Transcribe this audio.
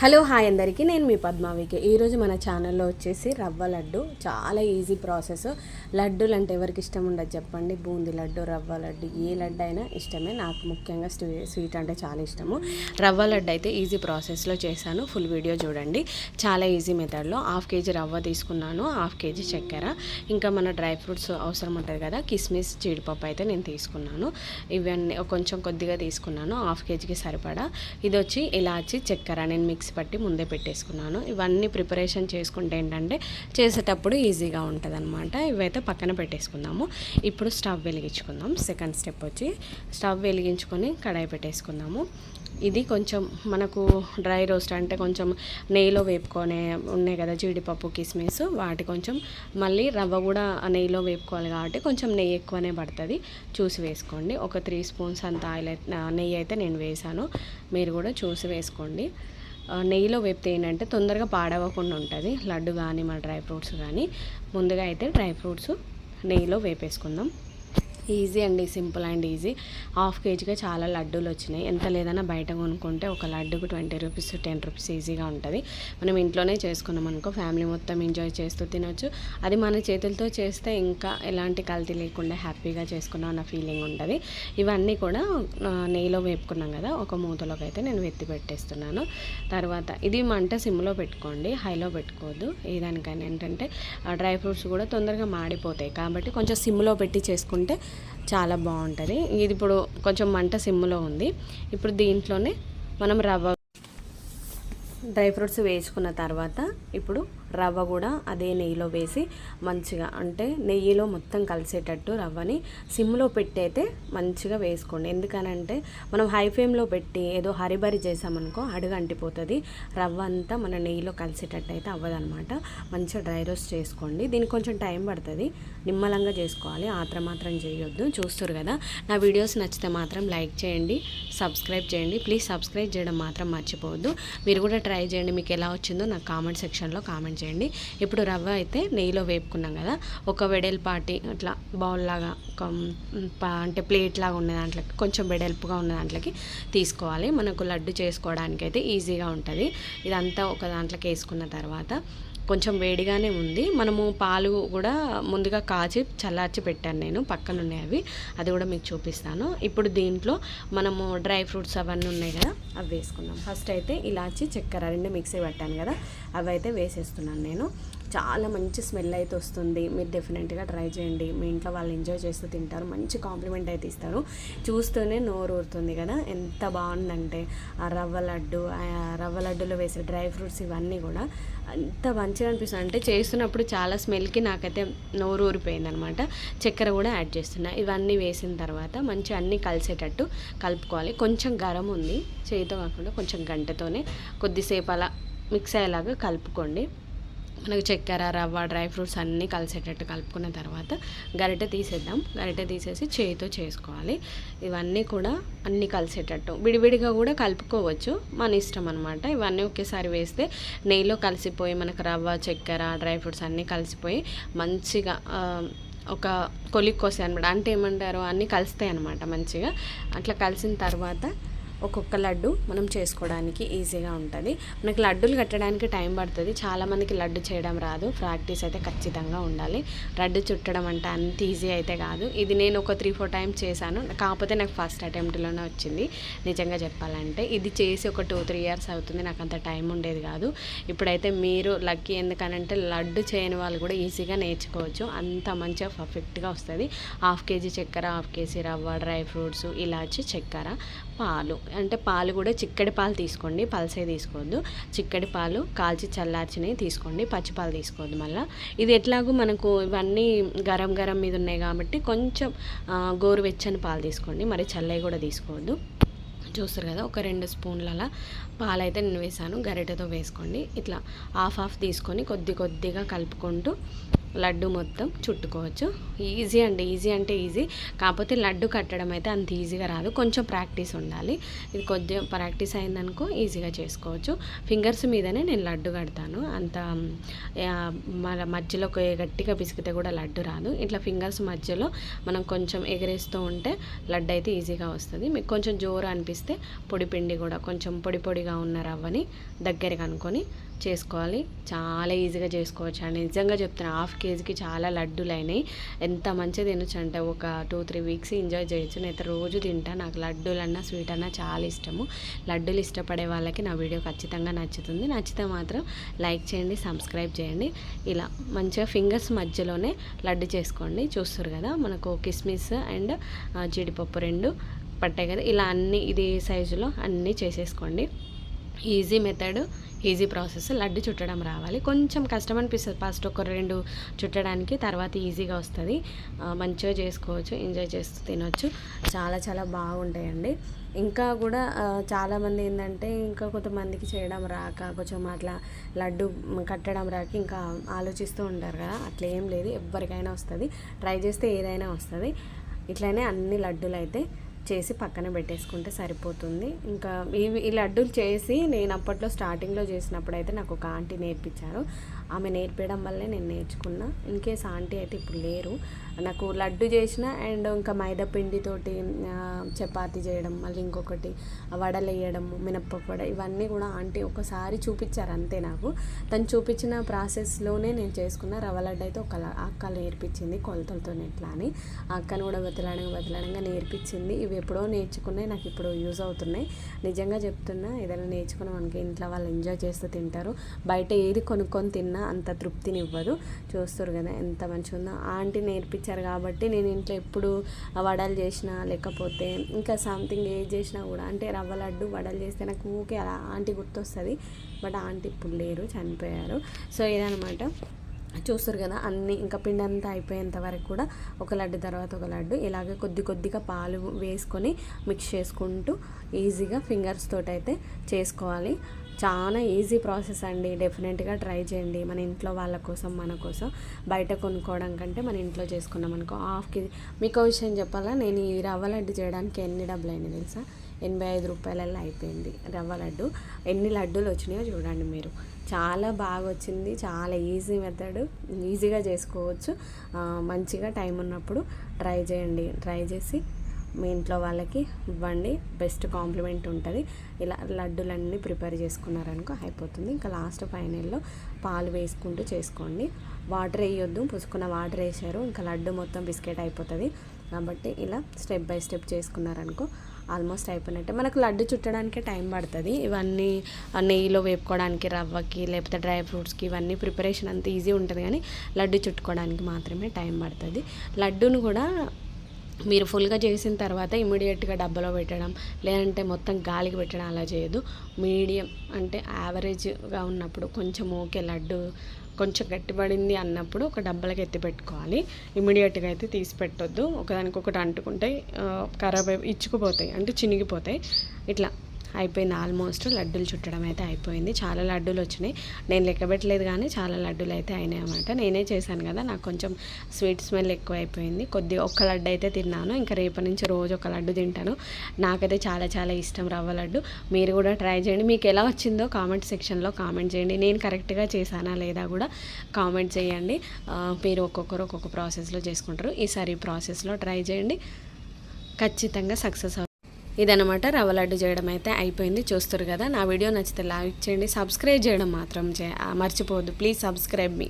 Hello hi అందరికీ, నేను మీ పద్మావికి. ఈరోజు మన ఛానల్లో వచ్చేసి రవ్వ లడ్డు. చాలా ఈజీ ప్రాసెస్. లడ్డూలు అంటే ఎవరికి ఇష్టం ఉండదు చెప్పండి? బూందీ లడ్డు, రవ్వ లడ్డు, ఏ లడ్డు అయినా ఇష్టమే. నాకు ముఖ్యంగా స్వీట్ అంటే చాలా ఇష్టము. రవ్వ లడ్డు అయితే ఈజీ ప్రాసెస్లో చేశాను. ఫుల్ వీడియో చూడండి. చాలా ఈజీ మెథడ్లో 1/2 kg రవ్వ తీసుకున్నాను, 1/2 kg చక్కెర, ఇంకా మన డ్రై ఫ్రూట్స్ అవసరం ఉంటుంది కదా, కిస్మిస్, జీడిపప్పు అయితే నేను తీసుకున్నాను. ఇవన్నీ కొంచెం కొద్దిగా తీసుకున్నాను, 1/2 kgకి సరిపడా. ఇది వచ్చి ఇలాచి, చక్కెర నేను మిక్స్ పట్టి ముందే పెట్టేసుకున్నాను. ఇవన్నీ ప్రిపరేషన్ చేసుకుంటే ఏంటంటే చేసేటప్పుడు ఈజీగా ఉంటుంది అనమాట. ఇవైతే పక్కన పెట్టేసుకుందాము. ఇప్పుడు స్టవ్ వెలిగించుకుందాం. సెకండ్ స్టెప్ వచ్చి స్టవ్ వెలిగించుకొని కడాయి పెట్టేసుకుందాము. ఇది కొంచెం మనకు డ్రై రోస్ట్ అంటే కొంచెం నెయ్యిలో వేపుకొనే ఉన్నాయి కదా జీడిపప్పు, కిస్మిస్, వాటి కొంచెం మళ్ళీ రవ్వ కూడా నెయ్యిలో వేపుకోవాలి కాబట్టి కొంచెం నెయ్యి ఎక్కువనే పడుతుంది, చూసి వేసుకోండి. ఒక 3 స్పూన్స్ అంత నెయ్యి అయితే నేను వేసాను, మీరు కూడా చూసి వేసుకోండి. నెయ్యిలో వేపితే ఏంటంటే తొందరగా పాడవకుండా ఉంటుంది లడ్డు కానీ మన డ్రై ఫ్రూట్స్ కానీ. ముందుగా అయితే డ్రై ఫ్రూట్స్ నెయ్యిలో వేపేసుకుందాం. ఈజీ అండి, సింపుల్ అండ్ ఈజీ. 1/2 kgగా చాలా లడ్డూలు వచ్చినాయి. ఎంత లేదన్నా బయట కొనుక్కుంటే ఒక లడ్డుకు 20 రూపీస్, 10 రూపీస్ ఈజీగా ఉంటుంది. మనం ఇంట్లోనే చేసుకున్నాం అనుకో ఫ్యామిలీ మొత్తం ఎంజాయ్ చేస్తూ తినొచ్చు. అది మన చేతులతో చేస్తే ఇంకా ఎలాంటి కల్తీ లేకుండా హ్యాపీగా చేసుకున్నాం అన్న ఫీలింగ్ ఉంటుంది. ఇవన్నీ కూడా నెయ్యిలో వేపుకున్నాం కదా, ఒక మూతలోకి అయితే నేను వెత్తి పెట్టేస్తున్నాను. తర్వాత ఇది మంట సిమ్లో పెట్టుకోండి, హైలో పెట్టుకోవద్దు. ఏదానికైనా ఏంటంటే డ్రై ఫ్రూట్స్ కూడా తొందరగా మాడిపోతాయి కాబట్టి కొంచెం సిమ్లో పెట్టి చేసుకుంటే చాలా బాగుంటుంది. ఇది ఇప్పుడు కొంచెం మంట సిమ్లో ఉంది. ఇప్పుడు దీంట్లోనే మనం డ్రై ఫ్రూట్స్ వేసుకున్న తర్వాత ఇప్పుడు రవ్వ కూడా అదే నెయ్యిలో వేసి మంచిగా, అంటే నెయ్యిలో మొత్తం కలిసేటట్టు రవ్వని సిమ్లో పెట్టి అయితే మంచిగా వేసుకోండి. ఎందుకనంటే మనం హై ఫ్లేమ్లో పెట్టి ఏదో హరిబరి చేసామనుకో అడుగు అంటిపోతుంది. రవ్వ అంతా మన నెయ్యిలో కలిసేటట్టు అయితే అవ్వదనమాట. మంచిగా డ్రై రోస్ట్ చేసుకోండి. దీనికి కొంచెం టైం పడుతుంది, నిమ్మలంగా చేసుకోవాలి, మాత్రం చేయొద్దు. చూస్తారు కదా, నా వీడియోస్ నచ్చితే మాత్రం లైక్ చేయండి, సబ్స్క్రైబ్ చేయండి. ప్లీజ్ సబ్స్క్రైబ్ చేయడం మాత్రం మర్చిపోవద్దు. మీరు కూడా ట్రై చేయండి, మీకు ఎలా వచ్చిందో నాకు కామెంట్ సెక్షన్లో కామెంట్ చేయండి. ఇప్పుడు రవ్వ అయితే నెయ్యిలో వేపుకున్నాం కదా, ఒక వెడల్పాటి అట్లా బౌల్ లాగా అంటే ప్లేట్ లాగా ఉన్న దాంట్లోకి, కొంచెం వెడల్పుగా ఉన్న దాంట్లోకి తీసుకోవాలి. మనకు లడ్డు చేసుకోవడానికి అయితే ఈజీగా ఉంటుంది. ఇదంతా ఒక దాంట్లోకి వేసుకున్న తర్వాత కొంచెం వేడిగానే ఉంది. మనము పాలు కూడా ముందుగా కాచి చల్లార్చి పెట్టాను నేను, పక్కన ఉన్నాయి అవి, అది కూడా మీకు చూపిస్తాను. ఇప్పుడు దీంట్లో మనము డ్రై ఫ్రూట్స్ అవన్నీ ఉన్నాయి కదా, అవి వేసుకుందాం. ఫస్ట్ అయితే ఇలాచి, చక్కెర రెండు మిక్సీ పెట్టాను కదా, అవి అయితే వేసేస్తున్నాను నేను. చాలా మంచి స్మెల్ అయితే వస్తుంది. మీరు డెఫినెట్గా ట్రై చేయండి, మీ ఇంట్లో వాళ్ళు ఎంజాయ్ చేస్తూ తింటారు, మంచి కాంప్లిమెంట్ అయితే ఇస్తారు. చూస్తూనే నోరు ఊరుతుంది కదా, ఎంత బాగుందంటే ఆ రవ్వ లడ్డులో వేసే డ్రై ఫ్రూట్స్ ఇవన్నీ కూడా ఎంత మంచిగా అనిపిస్తుంది అంటే చేస్తున్నప్పుడు చాలా స్మెల్కి నాకైతే నోరు ఊరిపోయింది అనమాట. చక్కెర కూడా యాడ్ చేస్తున్నా. ఇవన్నీ వేసిన తర్వాత మంచి అన్నీ కలిసేటట్టు కలుపుకోవాలి. కొంచెం గరం ఉంది, చేతితో కాకుండా కొంచెం గంటతోనే కొద్దిసేపు అలా మిక్స్ అయ్యేలాగా కలుపుకోండి. మనకు చక్కెర, రవ్వ, డ్రై ఫ్రూట్స్ అన్నీ కలిసేటట్టు కలుపుకున్న తర్వాత గరిటె తీసేద్దాం. గరిటె తీసేసి చేతితో చేసుకోవాలి. ఇవన్నీ కూడా అన్నీ కలిసేటట్టు విడివిడిగా కూడా కలుపుకోవచ్చు, మన ఇష్టం అనమాట. ఇవన్నీ ఒకేసారి వేస్తే నెయ్యిలో కలిసిపోయి మనకు రవ్వ, చక్కెర, డ్రై ఫ్రూట్స్ అన్నీ కలిసిపోయి మంచిగా ఒక కొలిక్కొస్తాయి అనమాట. అంటే ఏమంటారు, అన్నీ కలుస్తాయి అనమాట మంచిగా. అట్లా కలిసిన తర్వాత ఒక్కొక్క లడ్డు మనం చేసుకోవడానికి ఈజీగా ఉంటుంది. మనకి లడ్డూలు కట్టడానికి టైం పడుతుంది. చాలామందికి లడ్డు చేయడం రాదు, ప్రాక్టీస్ అయితే ఖచ్చితంగా ఉండాలి. లడ్డు చుట్టడం అంటే అంత ఈజీ అయితే కాదు. ఇది నేను ఒక 3-4 టైమ్స్ చేశాను, కాకపోతే నాకు ఫస్ట్ అటెంప్ట్లోనే వచ్చింది నిజంగా చెప్పాలంటే. ఇది చేసి ఒక 2-3 ఇయర్స్ అవుతుంది, నాకు అంత టైం ఉండేది కాదు. ఇప్పుడైతే మీరు లక్కీ, ఎందుకనంటే లడ్డు చేయని వాళ్ళు కూడా ఈజీగా నేర్చుకోవచ్చు, అంత మంచిగా పర్ఫెక్ట్గా వస్తుంది. 1/2 kg చక్కెర, 1/2 kg రవ్వ, డ్రై ఫ్రూట్స్, ఇలాచి, చక్కెర, పాలు. అంటే పాలు కూడా చిక్కడి పాలు తీసుకోండి, పల్సే తీసుకోవద్దు. చిక్కడి పాలు కాల్చి చల్లార్చినవి తీసుకోండి, పచ్చిపాలు తీసుకోవద్దు. మళ్ళీ ఇది ఎట్లాగో మనకు ఇవన్నీ గరం మీద ఉన్నాయి కాబట్టి కొంచెం గోరువెచ్చని పాలు తీసుకోండి, మరి చల్లవి కూడా తీసుకోవద్దు. చూస్తారు కదా, ఒక 2 స్పూన్ల పాలైతే నేను వేసాను, గరిటెతో వేసుకోండి. ఇట్లా హాఫ్ తీసుకొని కొద్దిగా కలుపుకుంటూ లడ్డు మొత్తం చుట్టుకోవచ్చు. ఈజీ అండి, ఈజీ అంటే ఈజీ. కాకపోతే లడ్డు కట్టడం అయితే అంత ఈజీగా రాదు, కొంచెం ప్రాక్టీస్ ఉండాలి. ఇది కొద్దిగా ప్రాక్టీస్ అయిందనుకో ఈజీగా చేసుకోవచ్చు. ఫింగర్స్ మీదనే నేను లడ్డు కడతాను, అంత మన మధ్యలో గట్టిగా పిసికితే కూడా లడ్డు రాదు. ఇట్లా ఫింగర్స్ మధ్యలో మనం కొంచెం ఎగరేస్తూ ఉంటే లడ్డు అయితే ఈజీగా వస్తుంది. మీకు కొంచెం జోరు అనిపిస్తే పొడి పిండి కూడా కొంచెం పొడి పొడిగా ఉన్న రవ్వని దగ్గరికి అనుకొని చేసుకోవాలి. చాలా ఈజీగా చేసుకోవచ్చు అండి, నిజంగా చెప్తున్నా. 1/2 kgకి చాలా లడ్డూలు అయినాయి. ఎంత మంచిగా తినొచ్చు అంటే ఒక 2-3 వీక్స్ ఎంజాయ్ చేయొచ్చు. నేనైతే రోజు తింటా, నాకు లడ్డూలన్నా స్వీట్ అన్నా చాలా ఇష్టము. లడ్డూలు ఇష్టపడే వాళ్ళకి నా వీడియో ఖచ్చితంగా నచ్చుతుంది. నచ్చితే మాత్రం లైక్ చేయండి, సబ్స్క్రైబ్ చేయండి. ఇలా మంచిగా ఫింగర్స్ మధ్యలోనే లడ్డు చేసుకోండి. చూస్తారు కదా మనకు కిస్మిస్ అండ్ జీడిపప్పు 2 పట్టాయి కదా, ఇలా అన్నీ ఇదే సైజులో అన్నీ చేసేసుకోండి. Easy method, easy process. Laddu చుట్టడం రావాలి, కొంచెం కష్టం అనిపిస్తుంది ఫస్ట్ ఒక 2 చుట్టడానికి, తర్వాత ఈజీగా వస్తుంది. మంచిగా చేసుకోవచ్చు, ఎంజాయ్ చేస్తూ తినొచ్చు. చాలా చాలా బాగుంటాయండి. ఇంకా కూడా చాలామంది ఏంటంటే ఇంకా కొంతమందికి చేయడం రాక కొంచెం అట్లా లడ్డు కట్టడం రాక ఇంకా ఆలోచిస్తూ ఉంటారు కదా, అట్లా ఏం లేదు, ఎవరికైనా వస్తుంది. ట్రై చేస్తే ఏదైనా వస్తుంది. ఇట్లానే అన్ని లడ్డూలు అయితే చేసి పక్కన పెట్టేసుకుంటే సరిపోతుంది. ఇంకా ఈ లడ్డూలు చేసి నేను అప్పట్లో స్టార్టింగ్లో చేసినప్పుడు అయితే నాకు ఒక ఆంటీ నేర్పించారు. ఆమె నేర్పించడం వల్లే నేను నేర్చుకున్నా. ఇన్కేస్ ఆంటీ అయితే ఇప్పుడు లేరు. నాకు లడ్డు చేసిన అండ్ ఇంకా మైదా పిండితోటి చపాతీ చేయడం, మళ్ళీ ఇంకొకటి వడలు వేయడం, మినప్పప్పు వడ, ఇవన్నీ కూడా ఆంటీ ఒకసారి చూపించారు అంతే. నాకు తను చూపించిన ప్రాసెస్లోనే నేను చేసుకున్న. రవ్వ లడ్డు అయితే ఒక అక్క నేర్పించింది కొలతలతో ఎట్లా అని. ఆ అక్కను కూడా బతలాడంగా నేర్పించింది. ఇవి ఎప్పుడో నేర్చుకున్నాయి, నాకు ఇప్పుడు యూజ్ అవుతున్నాయి. నిజంగా చెప్తున్నా, ఏదైనా నేర్చుకున్న మనకి ఇంట్లో వాళ్ళు ఎంజాయ్ చేస్తూ తింటారు. బయట ఏది కొనుక్కొని తిన్నా అంత తృప్తిని ఇవ్వదు. చూస్తారు కదా ఎంత మంచిగా ఉందో. ఆంటీ నేర్పించారు కాబట్టి నేను ఇంట్లో ఎప్పుడు వడలు చేసినా లేకపోతే ఇంకా సంథింగ్ ఏది చేసినా కూడా, అంటే రవ్వ లడ్డు వడలు చేస్తే నాకు ఊకే అలా ఆంటీ గుర్తొస్తుంది. బట్ ఆంటీ ఇప్పుడు లేరు, చనిపోయారు. సో ఇదనమాట. చూస్తారు కదా అన్నీ ఇంకా పిండి అంతా అయిపోయేంత వరకు కూడా ఒక లడ్డు తర్వాత ఒక లడ్డు ఇలాగే కొద్దిగా పాలు వేసుకొని మిక్స్ చేసుకుంటూ ఈజీగా ఫింగర్స్ తోటి అయితే చేసుకోవాలి. చాలా ఈజీ ప్రాసెస్ అండి, డెఫినెట్గా ట్రై చేయండి. మన ఇంట్లో వాళ్ళ కోసం, మన కోసం. బయట కొనుక్కోవడం కంటే మన ఇంట్లో చేసుకున్నాం అనుకో 1/2 kg. మీకు విషయం చెప్పాలా, నేను ఈ రవ్వ లడ్డు చేయడానికి ఎన్ని డబ్బులు అయినాయి తెలుసా? 85 రూపాయలలో అయిపోయింది రవ్వ లడ్డు. ఎన్ని లడ్డూలు వచ్చినాయో చూడండి మీరు. చాలా బాగా వచ్చింది, చాలా ఈజీ మెథడ్, ఈజీగా చేసుకోవచ్చు. మంచిగా టైం ఉన్నప్పుడు ట్రై చేయండి. ట్రై చేసి మీ ఇంట్లో వాళ్ళకి ఇవ్వండి, బెస్ట్ కాంప్లిమెంట్ ఉంటుంది. ఇలా లడ్డూలన్నీ ప్రిపేర్ చేసుకున్నారనుకో అయిపోతుంది. ఇంకా లాస్ట్ ఫైనల్లో పాలు వేసుకుంటూ చేసుకోండి. వాటర్ వేయొద్దు, పుసుకున్న వాటర్ వేసారు ఇంకా లడ్డు మొత్తం బిస్కెట్ అయిపోతుంది. కాబట్టి ఇలా స్టెప్ బై స్టెప్ చేసుకున్నారనుకో ఆల్మోస్ట్ అయిపోయినట్టే. మనకు లడ్డు చుట్టడానికే టైం పడుతుంది. ఇవన్నీ నెయ్యిలో వేపుకోవడానికి, రవ్వకి లేకపోతే డ్రై ఫ్రూట్స్కి ఇవన్నీ ప్రిపరేషన్ అంత ఈజీ ఉంటుంది, కానీ లడ్డు చుట్టుకోవడానికి మాత్రమే టైం పడుతుంది. లడ్డూను కూడా మీరు ఫుల్గా చేసిన తర్వాత ఇమీడియట్గా డబ్బాలో పెట్టడం, లేదంటే మొత్తం గాలికి పెట్టడం అలా చేయదు. మీడియం అంటే యావరేజ్గా ఉన్నప్పుడు కొంచెం ఓకే లడ్డు కొంచెం గట్టిపడింది అన్నప్పుడు ఒక డబ్బాలకి ఎత్తి పెట్టుకోవాలి. ఇమీడియట్గా అయితే తీసి పెట్టొద్దు, ఒకదానికొకటి అంటుకుంటే ఖరాబ్ ఇచ్చుకుపోతాయి, అంటే చినిగిపోతాయి. ఇట్లా అయిపోయింది. ఆల్మోస్ట్ లడ్డూలు చుట్టడం అయితే అయిపోయింది. చాలా లడ్డూలు వచ్చినాయి, నేను లెక్క పెట్టలేదు కానీ చాలా లడ్డూలు అయితే అయినాయి అన్నమాట. నేనే చేశాను కదా, నాకు కొంచెం స్వీట్ స్మెల్ ఎక్కువ అయిపోయింది. ఒక్క లడ్డు అయితే తిన్నాను, ఇంకా రేపటి నుంచి రోజు ఒక లడ్డు తింటాను. నాకైతే చాలా చాలా ఇష్టం రవ్వ లడ్డు. మీరు కూడా ట్రై చేయండి. మీకు ఎలా వచ్చిందో కామెంట్ సెక్షన్లో కామెంట్ చేయండి. నేను కరెక్ట్గా చేశానా లేదా కూడా కామెంట్ చేయండి. మీరు ఒక్కొక్కరు ఒక్కొక్క ప్రాసెస్లో చేసుకుంటారు. ఈసారి ఈ ప్రాసెస్లో ట్రై చేయండి, ఖచ్చితంగా సక్సెస్ అవుతుంది. ఇదనమాట రవ్వ లడ్డు చేయడం అయితే అయిపోయింది. చూస్తారు కదా, నా వీడియో నచ్చితే లైక్ చేయండి, సబ్స్క్రైబ్ చేయడం మాత్రం మర్చిపోవద్దు. Please subscribe me.